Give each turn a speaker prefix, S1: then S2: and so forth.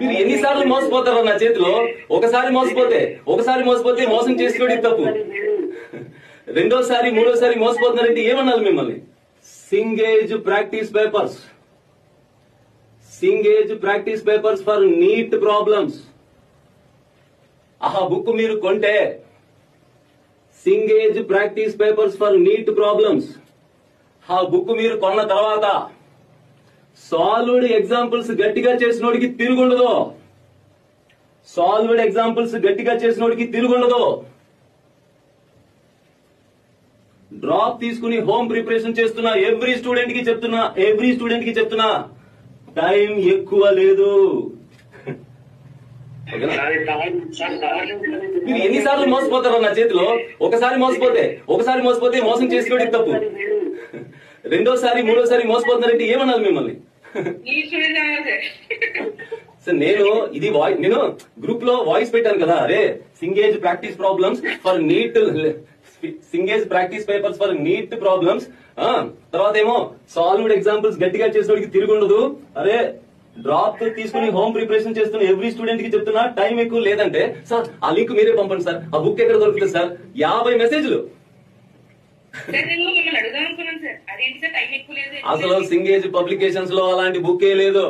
S1: మీరు ఎన్నిసార్లు మోసపోతారో నా చేతిలో. ఒకసారి మోసపోతే మోసం చేసుకోవడం తప్పు. రెండోసారి మూడోసారి మోసపోతున్నారంటే ఏమన్నాను మిమ్మల్ని? Cengage practice papers for NEET problems. ఆ బుక్ మీరు కొంటే, Cengage practice papers for NEET problems, ఆ బుక్ మీరు కొన్న తర్వాత సాల్వ్డ్ ఎగ్జాంపుల్స్ గట్టిగా చేసినోడికి తిరుగుండదు. డ్రాప్ తీసుకుని హోమ్ ప్రిపరేషన్ చేస్తున్నా ఎవ్రీ స్టూడెంట్ కి చెప్తున్నా టైం ఎక్కువ లేదు. మీరు ఎన్నిసార్లు మోసపోతారో నా చేతిలో. ఒకసారి మోసపోతే మోసం చేసుకోవడం తప్పు. రెండోసారి మూడోసారి మోసపోతున్నారంటే ఏమన్నాను మిమ్మల్ని? సార్ నేను గ్రూప్ లో వాయిస్ పెట్టాను కదా, అరే Cengage practice papers for NEET problems, తర్వాత ఏమో సాల్వ్డ్ ఎగ్జాంపుల్స్ గట్టిగా చేసేవాడికి తిరుగుండదు, అరే డ్రాప్ తీసుకుని హోమ్ ప్రిపరేషన్ చేస్తున్న ఎవ్రీ స్టూడెంట్ కి చెప్తున్నా టైం ఎక్కువ లేదంటే, సార్ ఆ లింక్ మీరే పంపండి సార్, ఆ బుక్ ఎక్కడ దొరుకుతుంది సార్? 50 మెసేజ్లు. అసలు సింగేజ్ పబ్లికేషన్స్ లో అలాంటి బుక్కే లేదు.